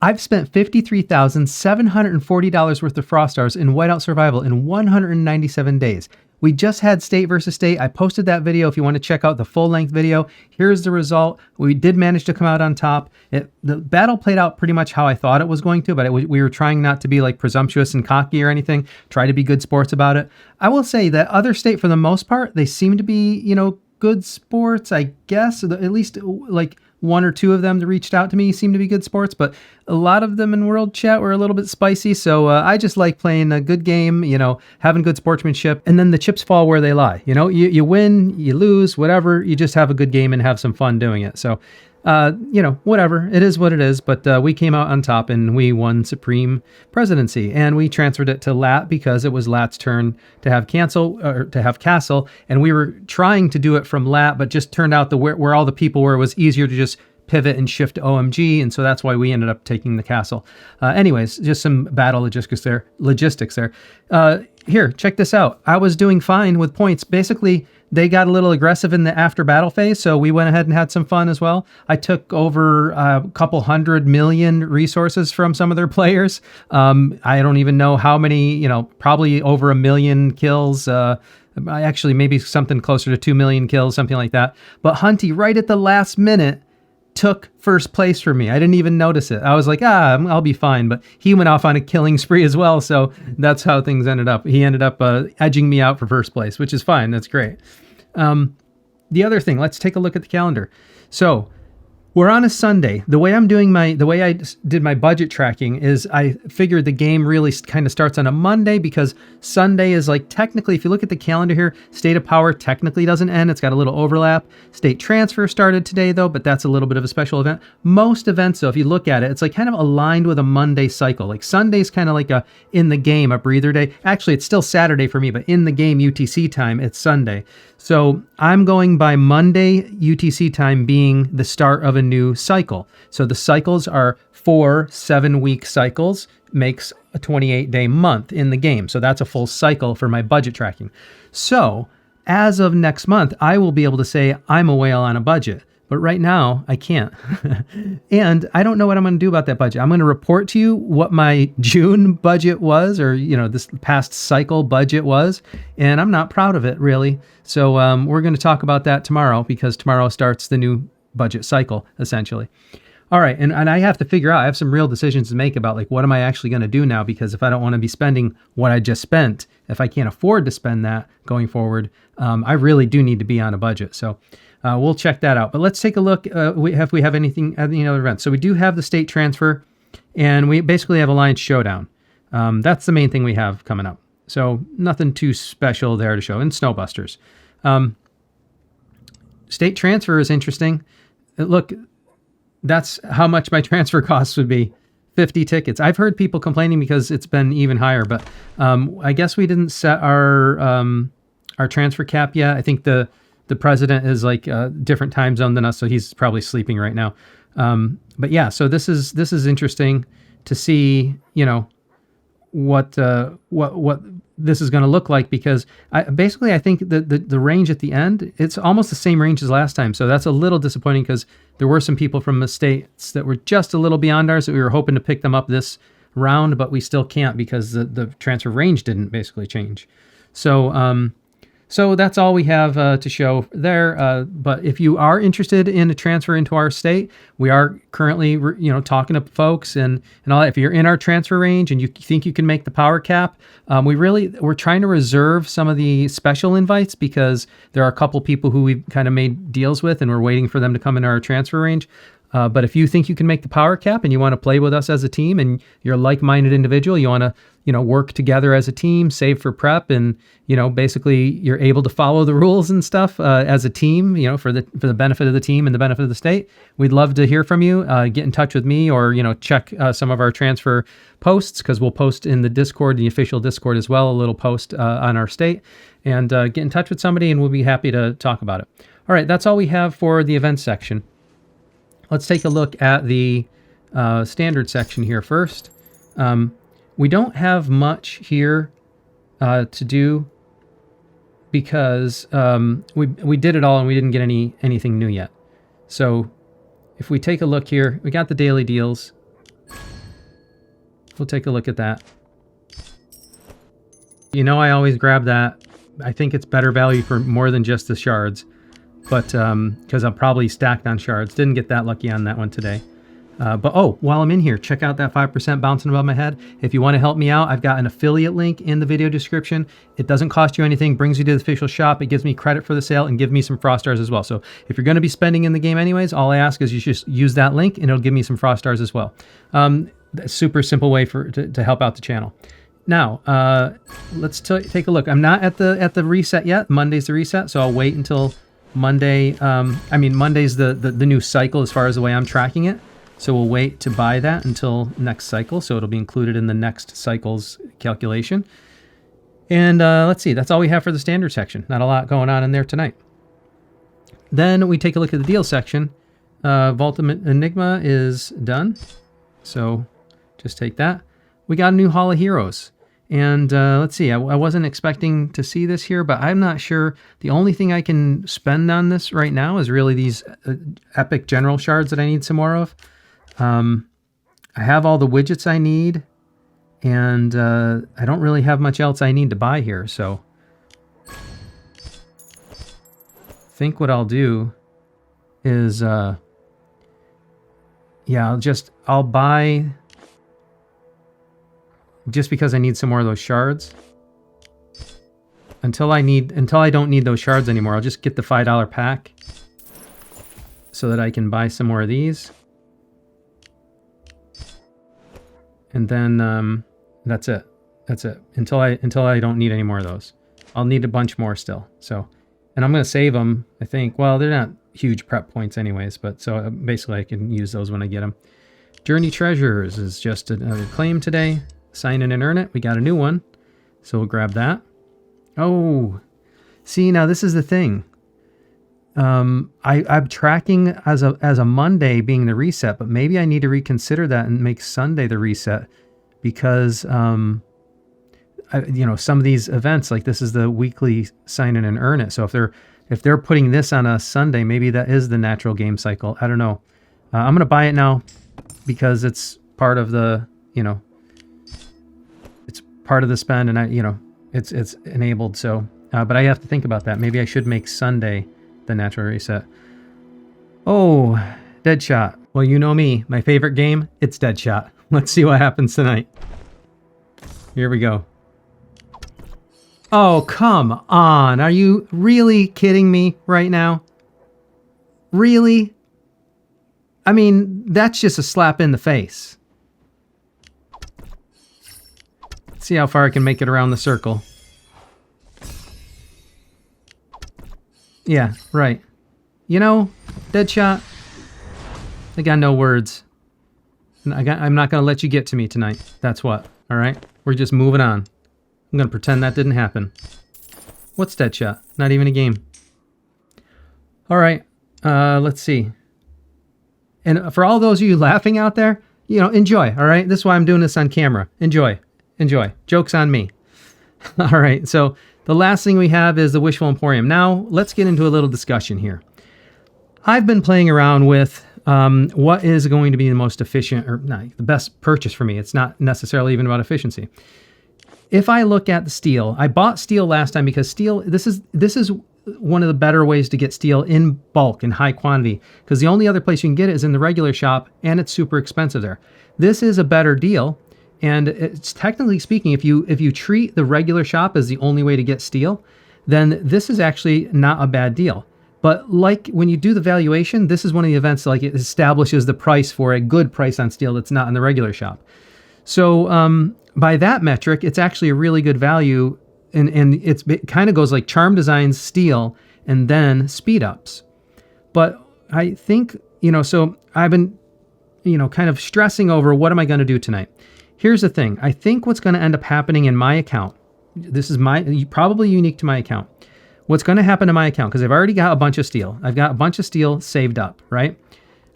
I've spent $53,740 worth of Frost Stars in Whiteout Survival in 197 days. We just had state versus state. I posted that video if you want to check out the full-length video. Here's the result. We did manage to come out on top. The battle played out pretty much how I thought it was going to, but we were trying not to be like presumptuous and cocky or anything. Try to be good sports about it. I will say that other state, for the most part, they seem to be, you know, good sports, I guess. At least like one or two of them that reached out to me seem to be good sports, but a lot of them in World Chat were a little bit spicy. So I just like playing a good game, you know, having good sportsmanship, and then the chips fall where they lie. You know, you win, you lose, whatever. You just have a good game and have some fun doing it. So, you know, whatever. It is what it is. But we came out on top and we won Supreme Presidency, and we transferred it to Lat because it was Lat's turn to have Castle, and we were trying to do it from Lat, but just turned out where all the people were, it was easier to just pivot and shift to OMG, and so that's why we ended up taking the castle. Anyways, just some battle logistics there. Here, check this out. I was doing fine with points. Basically, they got a little aggressive in the after battle phase, so we went ahead and had some fun as well. I took over a couple 100 million resources from some of their players. I don't even know how many, you know, probably over 1 million kills. Actually, maybe something closer to 2 million kills, something like that. But Hunty, right at the last minute, took first place for me. I didn't even notice it. I was like, I'll be fine. But he went off on a killing spree as well. So that's how things ended up. He ended up edging me out for first place, which is fine. That's great. The other thing, let's take a look at the calendar. So we're on a Sunday. The way I did my budget tracking is I figured the game really kind of starts on a Monday, because Sunday is like, technically, if you look at the calendar here, State of Power technically doesn't end. It's got a little overlap. State Transfer started today though, but that's a little bit of a special event. Most events though, if you look at it, it's like kind of aligned with a Monday cycle. Like Sunday's kind of like in the game, a breather day. Actually, it's still Saturday for me, but in the game UTC time, it's Sunday. So I'm going by Monday UTC time being the start of a new cycle. So the cycles are 4 7-week cycles, makes a 28-day month in the game. So that's a full cycle for my budget tracking. So as of next month, I will be able to say I'm a whale on a budget. But right now, I can't. And I don't know what I'm going to do about that budget. I'm going to report to you what my June budget was, or, you know, this past cycle budget was. And I'm not proud of it, really. So we're going to talk about that tomorrow, because tomorrow starts the new budget cycle, essentially. All right. And I have to figure out, I have some real decisions to make about, like, what am I actually going to do now? Because if I don't want to be spending what I just spent, if I can't afford to spend that going forward, I really do need to be on a budget. So we'll check that out. But let's take a look if we have any other events. So we do have the state transfer, and we basically have Alliance Showdown. That's the main thing we have coming up. So nothing too special there to show. And Snowbusters. State transfer is interesting. Look, that's how much my transfer costs would be. 50 tickets. I've heard people complaining because it's been even higher, but I guess we didn't set our transfer cap yet. I think the president is like a different time zone than us, so he's probably sleeping right now. But yeah, so this is interesting to see, you know, what this is going to look like, because I think the range at the end, it's almost the same range as last time. So that's a little disappointing, because there were some people from the states that were just a little beyond ours that we were hoping to pick them up this round, but we still can't because the transfer range didn't basically change. So that's all we have to show there. But if you are interested in a transfer into our state, we are currently, you know, talking to folks and all that. If you're in our transfer range and you think you can make the power cap, we're trying to reserve some of the special invites, because there are a couple people who we've kind of made deals with, and we're waiting for them to come into our transfer range. But if you think you can make the power cap and you want to play with us as a team, and you're a like-minded individual, you want to, you know, work together as a team, save for prep, and, you know, basically you're able to follow the rules and stuff as a team, you know, for the benefit of the team and the benefit of the state. We'd love to hear from you. Get in touch with me, or, you know, check some of our transfer posts, because we'll post in the Discord, the official Discord as well, a little post on our state, and get in touch with somebody, and we'll be happy to talk about it. All right, that's all we have for the events section. Let's take a look at the standard section here first. We don't have much here to do, because we did it all and we didn't get anything new yet. So if we take a look here, we got the daily deals. we'll take a look at that. You know, I always grab that. I think it's better value for more than just the shards, but because I'm probably stacked on shards. Didn't get that lucky on that one today. But oh, while I'm in here, check out that 5% bouncing above my head. If you want to help me out, I've got an affiliate link in the video description. It doesn't cost you anything, brings you to the official shop. It gives me credit for the sale and give me some frost stars as well. So if you're going to be spending in the game anyways, all I ask is you just use that link and it'll give me some frost stars as well. Super simple way to help out the channel. Now, let's take a look. I'm not at the reset yet. Monday's the reset, so I'll wait until Monday. I mean, Monday's the new cycle as far as the way I'm tracking it. So we'll wait to buy that until next cycle. So it'll be included in the next cycle's calculation. And let's see, that's all we have for the standard section. Not a lot going on in there tonight. Then we take a look at the deal section. Vault Enigma is done. So just take that. We got a new Hall of Heroes. And let's see, I wasn't expecting to see this here, but I'm not sure. The only thing I can spend on this right now is really these epic general shards that I need some more of. I have all the widgets I need, and I don't really have much else I need to buy here, so I think what I'll do is, yeah, I'll buy, just because I need some more of those shards. Until I don't need those shards anymore, I'll just get the $5 pack so that I can buy some more of these. And then that's it. That's it. Until I don't need any more of those. I'll need a bunch more still. So, and I'm going to save them, I think. Well, they're not huge prep points anyways, but so basically I can use those when I get them. Journey Treasures is just another claim today. Sign in and earn it. We got a new one. So we'll grab that. Oh, see, now this is the thing. I'm tracking as a Monday being the reset, but maybe I need to reconsider that and make Sunday the reset, because you know, some of these events, like this is the weekly sign in and earn it. So if they're putting this on a Sunday, maybe that is the natural game cycle. I don't know. I'm gonna buy it now because it's part of the, you know, it's part of the spend, and it's enabled. So, but I have to think about that. Maybe I should make Sunday the natural reset. Oh, Deadshot. Well, you know me, my favorite game, it's Deadshot. Let's see what happens tonight. Here we go. Oh, come on. Are you really kidding me right now? Really? I mean, that's just a slap in the face. Let's see how far I can make it around the circle. Yeah, right. You know, Deadshot, I got no words. I'm not going to let you get to me tonight. That's what, all right? We're just moving on. I'm going to pretend that didn't happen. What's Deadshot? Not even a game. All right, let's see. And for all those of you laughing out there, you know, enjoy, all right? This is why I'm doing this on camera. Enjoy. Enjoy. Joke's on me. All right, so the last thing we have is the Wishful Emporium. Now, let's get into a little discussion here. I've been playing around with what is going to be the most efficient, or not, the best purchase for me. It's not necessarily even about efficiency. If I look at the steel, I bought steel last time because steel, this is one of the better ways to get steel in bulk, in high quantity, because the only other place you can get it is in the regular shop, and it's super expensive there. This is a better deal. And it's technically speaking, if you treat the regular shop as the only way to get steel, then this is actually not a bad deal. But like when you do the valuation, this is one of the events, like it establishes the price for a good price on steel that's not in the regular shop. So by that metric, it's actually a really good value, and it kind of goes like Charm Designs, steel, and then speed ups. But I think, you know, so I've been, you know, kind of stressing over what am I going to do tonight. Here's the thing. I think what's going to end up happening in my account, this is probably unique to my account. What's going to happen to my account, because I've already got a bunch of steel. I've got a bunch of steel saved up, right?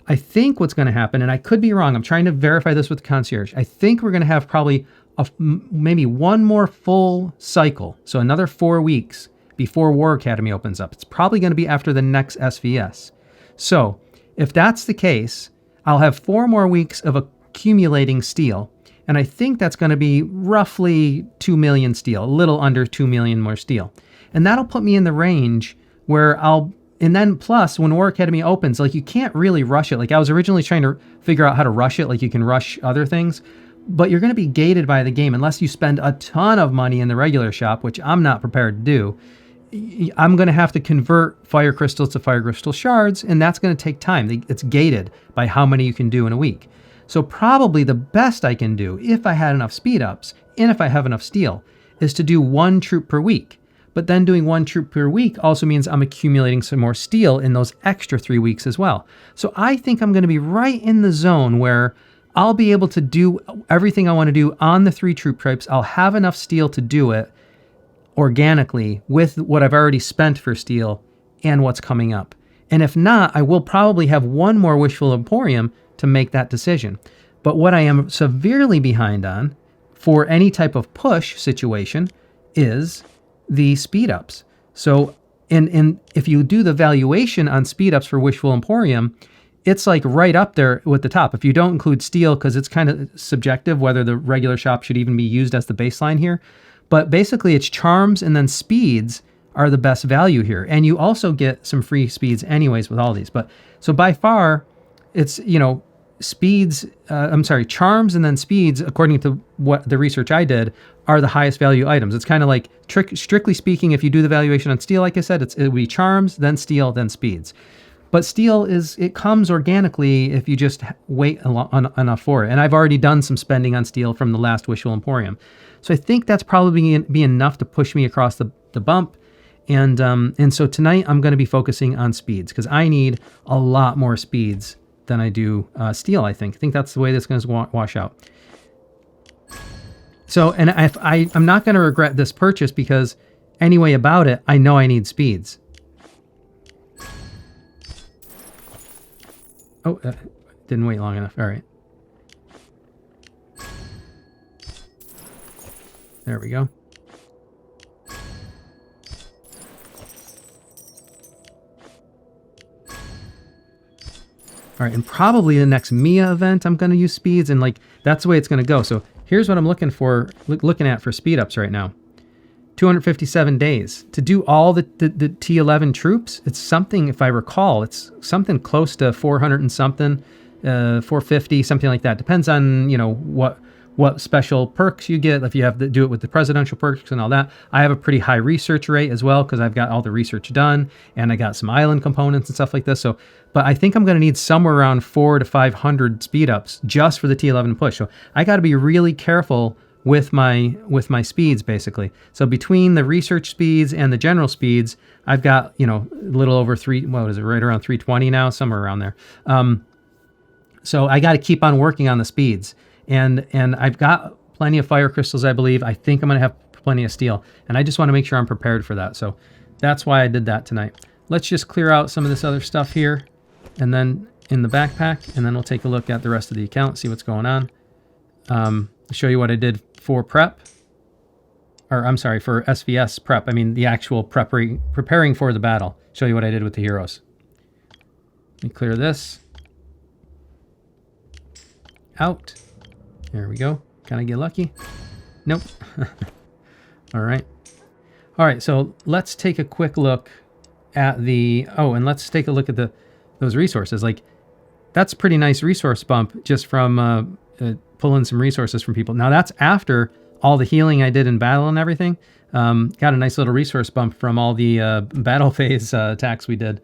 I think what's going to happen, and I could be wrong, I'm trying to verify this with the concierge. I think we're going to have probably maybe one more full cycle, so another 4 weeks before War Academy opens up. It's probably going to be after the next SvS. So if that's the case, I'll have 4 more weeks of accumulating steel. And I think that's going to be roughly 2 million steel, a little under 2 million more steel. And that'll put me in the range where and then plus when War Academy opens, like you can't really rush it. Like I was originally trying to figure out how to rush it, like you can rush other things, but you're going to be gated by the game unless you spend a ton of money in the regular shop, which I'm not prepared to do. I'm going to have to convert fire crystals to fire crystal shards, and that's going to take time. It's gated by how many you can do in a week. So probably the best I can do, if I had enough speed ups and if I have enough steel, is to do 1 troop per week. But then doing 1 troop per week also means I'm accumulating some more steel in those extra 3 weeks as well. So I think I'm going to be right in the zone where I'll be able to do everything I want to do on the 3 troop types. I'll have enough steel to do it organically with what I've already spent for steel and what's coming up. And if not, I will probably have 1 more Wishful Emporium to make that decision. But what I am severely behind on for any type of push situation is the speed ups. So if you do the valuation on speed ups for Wishful Emporium, it's like right up there with the top. If you don't include steel, because it's kind of subjective whether the regular shop should even be used as the baseline here. But basically it's charms and then speeds are the best value here. And you also get some free speeds anyways with all these. But so by far it's, speeds, charms and then speeds, according to what the research I did, are the highest value items. It's kind of like, strictly speaking, if you do the valuation on steel, like I said, it would be charms, then steel, then speeds. But steel it comes organically if you just wait enough for it. And I've already done some spending on steel from the last Wishful Emporium. So I think that's probably be enough to push me across the bump. And so tonight I'm going to be focusing on speeds because I need a lot more speeds than I do steel, I think. I think that's the way that's going to wash out. So, and I'm not going to regret this purchase because anyway about it, I know I need speeds. Oh, didn't wait long enough. All right. There we go. All right, and probably the next Mia event, I'm going to use speeds, and like that's the way it's going to go. So here's what I'm looking at for speed ups right now. 257 days to do all the T11 troops. It's something, if I recall, it's something close to 400 and something, 450, something like that. Depends on what special perks you get, if you have to do it with the presidential perks and all that. I have a pretty high research rate as well because I've got all the research done and I got some island components and stuff like this. So, but I think I'm going to need somewhere around 400 to 500 speed ups just for the T11 push. So I got to be really careful with my speeds basically. So between the research speeds and the general speeds, I've got, a little over right around 320 now, somewhere around there. So I got to keep on working on the speeds. And I've got plenty of fire crystals, I believe. I think I'm going to have plenty of steel. And I just want to make sure I'm prepared for that. So that's why I did that tonight. Let's just clear out some of this other stuff here. And then in the backpack. And then we'll take a look at the rest of the account, see what's going on. Show you what I did for prep. Or I'm sorry, for SvS prep. I mean, the actual preparing for the battle. Show you what I did with the heroes. Let me clear this out. There we go. Can I get lucky? Nope. All right. All right, so let's take a quick look at and let's take a look at those resources. Like, that's a pretty nice resource bump just from pulling some resources from people. Now, that's after all the healing I did in battle and everything. Got a nice little resource bump from all the battle phase attacks we did.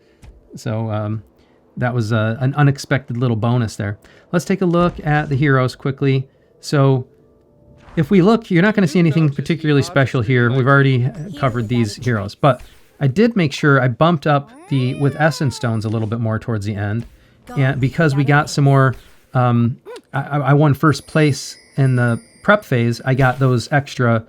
So that was an unexpected little bonus there. Let's take a look at the heroes quickly. So if we look, you're not going to see anything particularly special here. We've already covered these heroes, but I did make sure I bumped up with essence stones a little bit more towards the end. And because we got some more, I won first place in the prep phase, I got those extra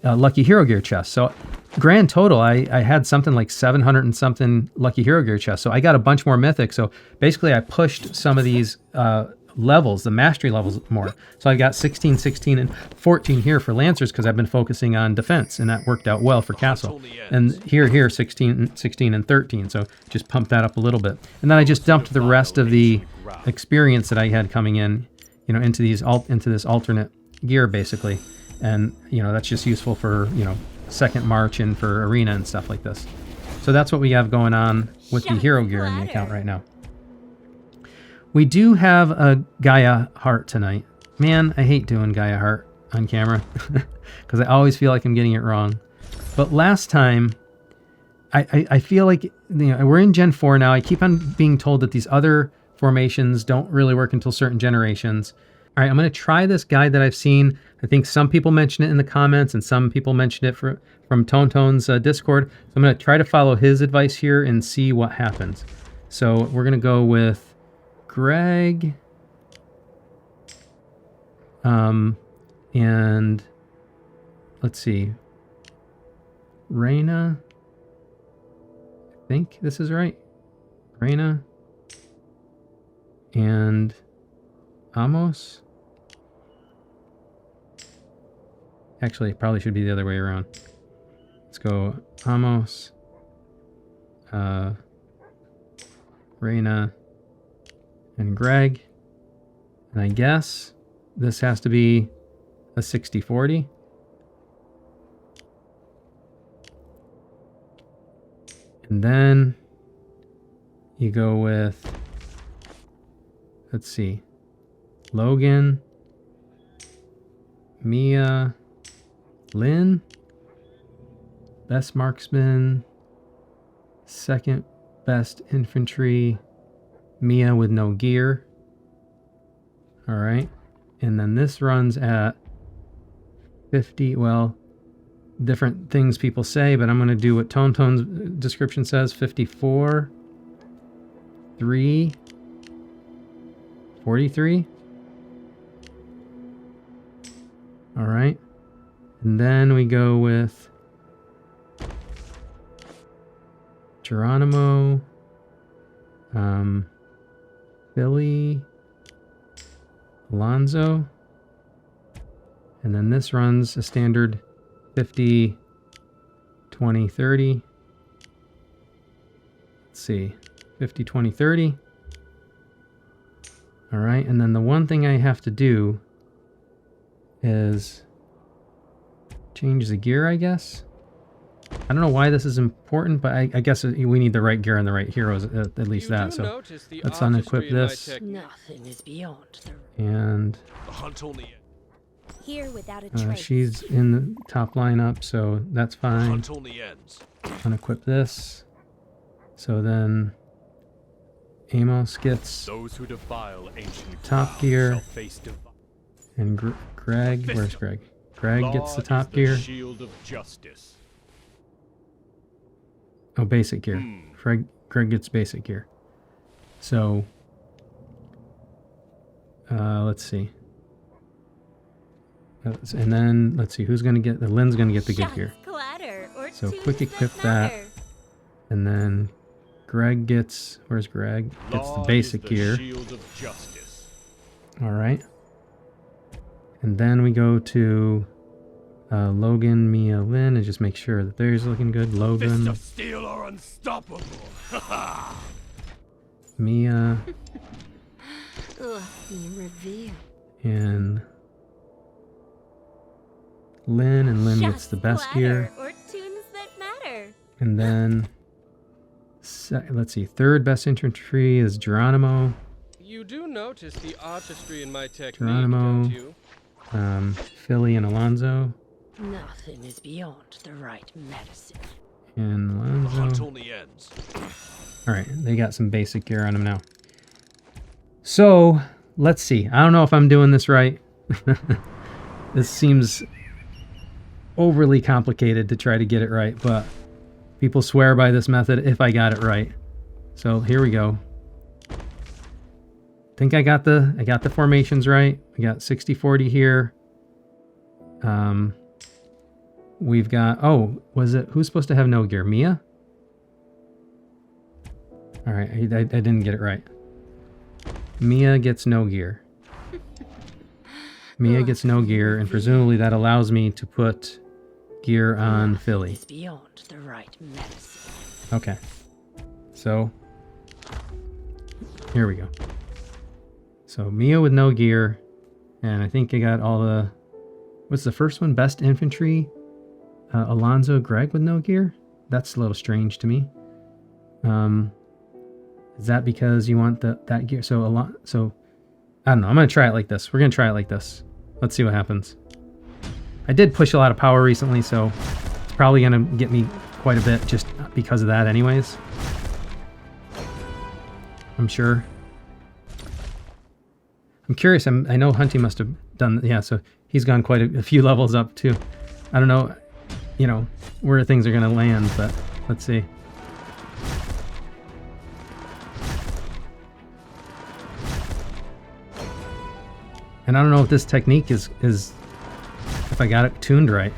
lucky hero gear chests. So grand total, I had something like 700 and something lucky hero gear chests. So I got a bunch more mythic. So basically I pushed some of these levels, the mastery levels more. So I got 16, 16, and 14 here for Lancers because I've been focusing on defense, and that worked out well for Castle. And here, 16, 16, and 13. So just pumped that up a little bit. And then I just dumped the rest of the experience that I had coming in, into this alternate gear basically. And, you know, that's just useful for, you know, second march and for arena and stuff like this. So that's what we have going on with the hero gear in the account right now. We do have a Gaia Heart tonight. Man, I hate doing Gaia Heart on camera because I always feel like I'm getting it wrong. But last time, I feel like, you know, we're in Gen 4 now. I keep on being told that these other formations don't really work until certain generations. All right, I'm going to try this guide that I've seen. I think some people mention it in the comments and some people mention it from Tone's Discord. So I'm going to try to follow his advice here and see what happens. So we're going to go with Greg. And let's see. Reyna. I think this is right. Reyna. And Amos. Actually, it probably should be the other way around. Let's go Amos, Reyna, and Greg. And I guess this has to be a 60-40. And then you go with, let's see, Logan, Mia, Lynn, best marksman, second best infantry, Mia with no gear. All right. And then this runs at 50. Well, different things people say, but I'm going to do what Tone's description says. 54, 3, 43. All right. And then we go with Geronimo, Billy, Alonzo, and then this runs a standard 50, 20, 30. Let's see, 50, 20, 30. All right, and then the one thing I have to do is change the gear, I guess. I don't know why this is important, but I guess we need the right gear and the right heroes, at least that. So let's unequip this. Nothing is beyond the And here without a trace. she's in the top lineup, so that's fine. Unequip this. So then Amos gets those who defile ancient top gear. And Greg, where's Greg? Greg gets the top gear. Shield of justice. Oh, basic gear. Greg gets basic gear. So, let's see. And then, let's see, who's going to get... Lynn's going to get the good gear. So, quick equip that. And then, Greg gets... Where's Greg? Gets the basic gear. Shield of justice. Alright. And then we go to... Logan, Mia, Lynn, and just make sure that theirs looking good. Logan, Fists of steel are unstoppable. Mia, Reveal. and Lynn, and Lynn gets the best gear. Or tunes that matter. And then, let's see, third best infantry is Geronimo. You do notice the artistry in my technique, Geronimo, don't you? Philly, and Alonzo. Nothing is beyond the right medicine. And The hunt Alonzo. only ends. Alright, they got some basic gear on them now. So, let's see. I don't know if I'm doing this right. This seems overly complicated to try to get it right, but people swear by this method if I got it right. So, here we go. I think I got the formations right. We got 60-40 here. We've got, oh, was it, who's supposed to have no gear? Mia? All right, I didn't get it right. Mia gets no gear. Mia gets no gear, and presumably that allows me to put gear on Philly. Is beyond the right medicine. Okay. So, here we go. So Mia with no gear, and I think I got all the Was the first one best infantry? Alonzo Gregg with no gear? That's a little strange to me. Is that because you want that gear? So I don't know. I'm gonna try it like this. We're gonna try it like this. Let's see what happens. I did push a lot of power recently, so it's probably gonna get me quite a bit just because of that anyways. I'm sure. I'm curious. I know Hunty must have done, yeah, so he's gone quite a few levels up too. I don't know, you know, where things are gonna land, but let's see. And I don't know if this technique is if I got it tuned right.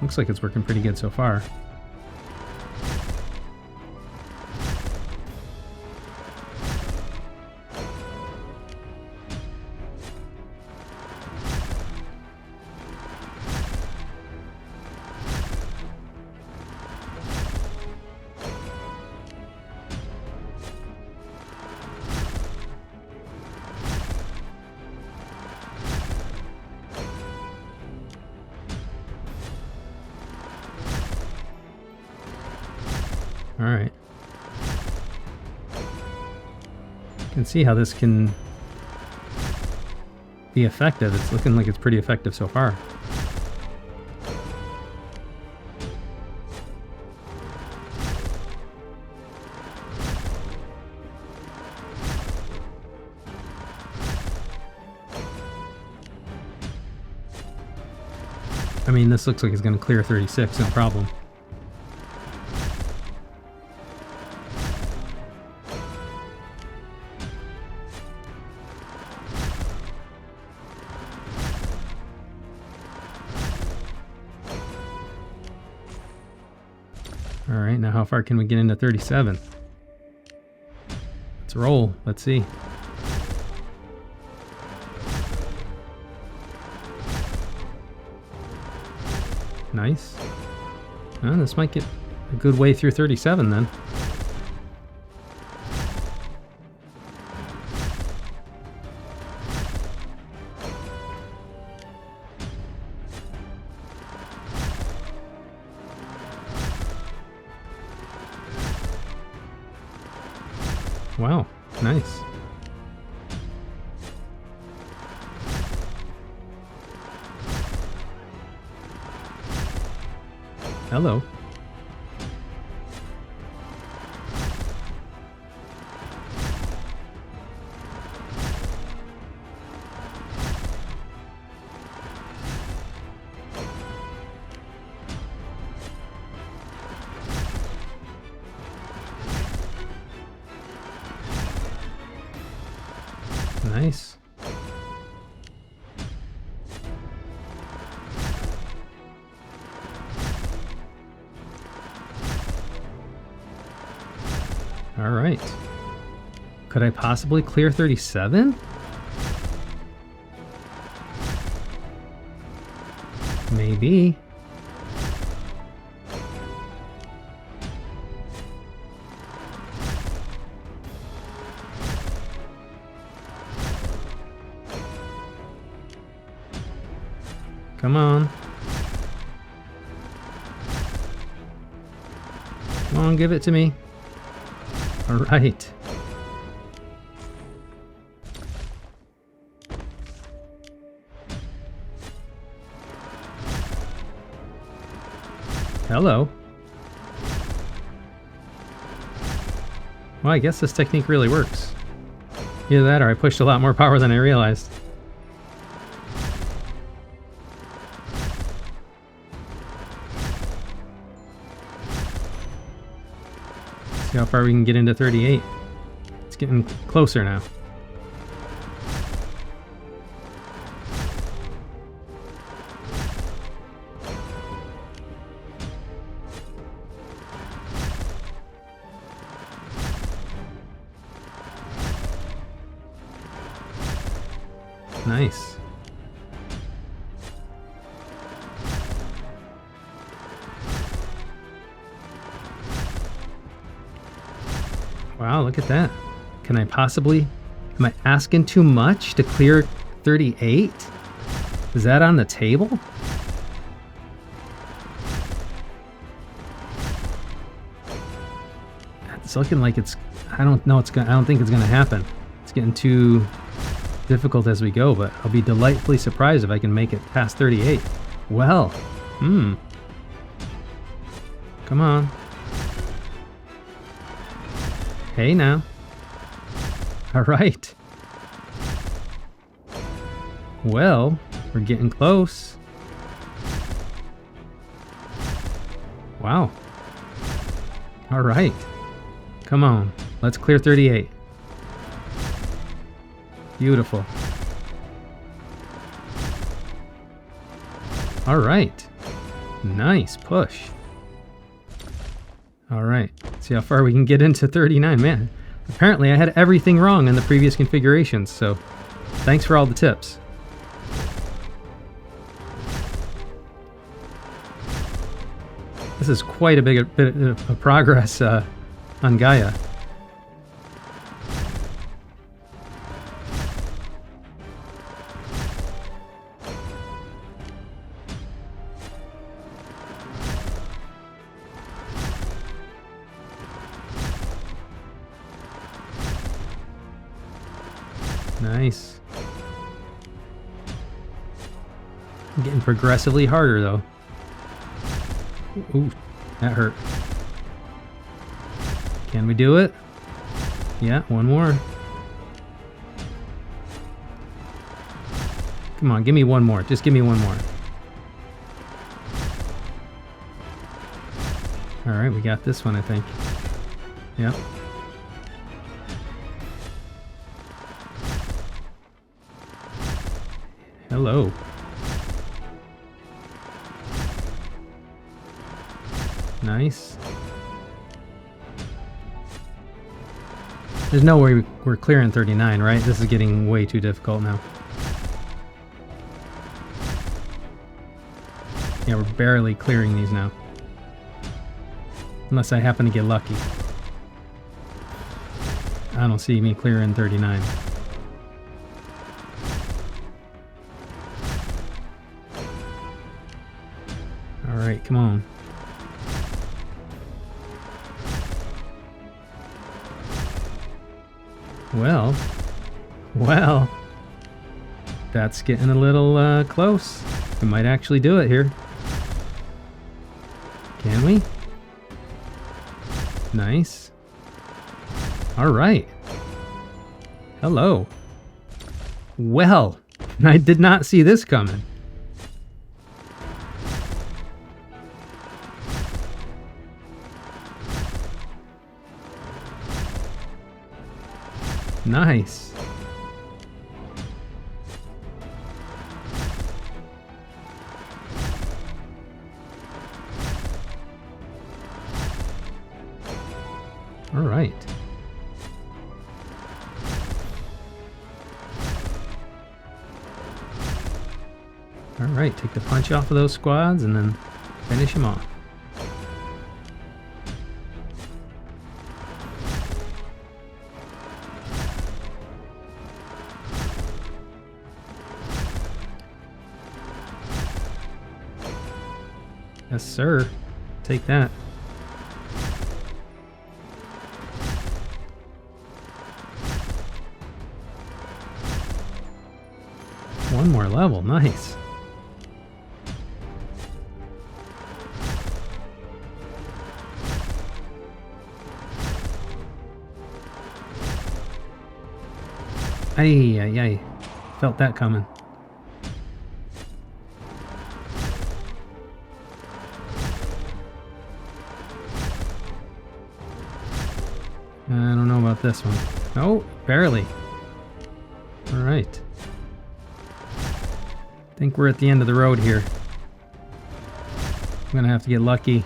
Looks like it's working pretty good so far. All right. You can see how this can be effective. It's looking like it's pretty effective so far. I mean, this looks like it's going to clear 36, no problem. All right, now how far can we get into 37? Let's roll. Let's see. Nice. Well, this might get a good way through 37 then. Wow, nice. Hello. Nice. All right. Could I possibly clear 37? Maybe. Come on. Come on, give it to me. All right. Hello. Well, I guess this technique really works. Either that or I pushed a lot more power than I realized. See how far we can get into 38. It's getting closer now. Nice. Wow, look at that. can I possibly... Am I asking too much to clear 38? Is that on the table? It's looking like it's... I don't know. I don't think it's gonna happen. It's getting too difficult as we go, but I'll be delightfully surprised if I can make it past 38. Well, come on. Hey now. All right. Well, we're getting close. Wow. All right. Come on. Let's clear 38. Beautiful. All right. Nice push. All right. See how far we can get into 39. Man, apparently I had everything wrong in the previous configurations, so thanks for all the tips. This is quite a bit of progress on Gaia. Nice. I'm getting progressively harder though. Ooh, that hurt. Can we do it? Yeah, one more. Come on, give me one more. Just give me one more. Alright, we got this one, I think. Yep. Hello. Nice. There's no way we're clearing 39, right? This is getting way too difficult now. Yeah, we're barely clearing these now. Unless I happen to get lucky. I don't see me clearing 39. Alright, come on. Well, that's getting a little close. We might actually do it here. Can we? Nice. All right. Hello. Well, I did not see this coming. Nice. All right. All right, take the punch off of those squads and then finish them off. Yes, sir. Take that. One more level. Nice. Ay, ay, ay. Felt that coming. I don't know about this one. Oh, barely. All right. I think we're at the end of the road here. I'm gonna have to get lucky.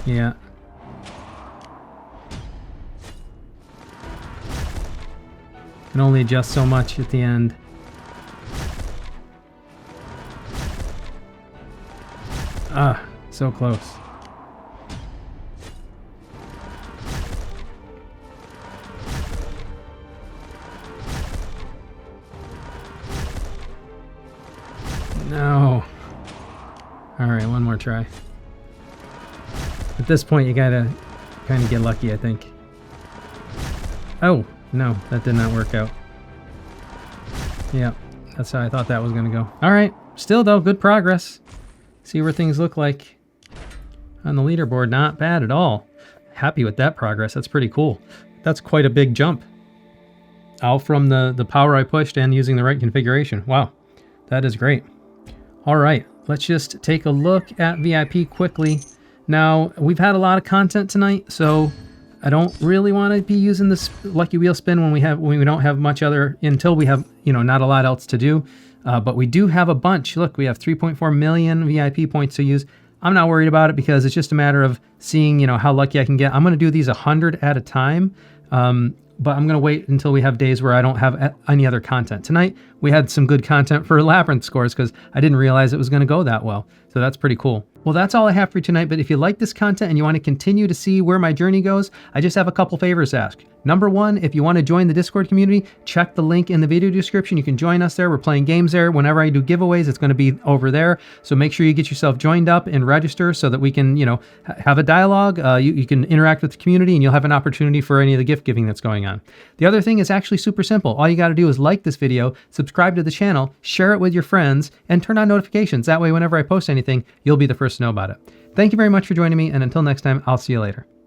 Yeah. Can only adjust so much at the end. Ah, so close. All right, one more try. At this point, you gotta kind of get lucky, I think. Oh, no, that did not work out. Yeah, that's how I thought that was gonna go. All right, still though, good progress. See where things look like on the leaderboard. Not bad at all. Happy with that progress. That's pretty cool. That's quite a big jump. All from the power I pushed and using the right configuration. Wow, that is great. All right, let's just take a look at VIP quickly. Now, we've had a lot of content tonight, so I don't really want to be using this lucky wheel spin when we don't have much other, until we have, you know, not a lot else to do. But we do have a bunch. Look, we have 3.4 million VIP points to use. I'm not worried about it because it's just a matter of seeing, you know, how lucky I can get. I'm going to do these 100 at a time. But I'm going to wait until we have days where I don't have any other content. Tonight, we had some good content for Labyrinth scores because I didn't realize it was going to go that well. So that's pretty cool. Well, that's all I have for you tonight. But if you like this content and you want to continue to see where my journey goes, I just have a couple favors to ask. Number one, if you want to join the Discord community, check the link in the video description. You can join us there. We're playing games there. Whenever I do giveaways, it's going to be over there. So make sure you get yourself joined up and register so that we can, you know, have a dialogue. You can interact with the community and you'll have an opportunity for any of the gift giving that's going on. The other thing is actually super simple. All you got to do is like this video, subscribe to the channel, share it with your friends, and turn on notifications. That way, whenever I post anything, you'll be the first to know about it. Thank you very much for joining me. And until next time, I'll see you later.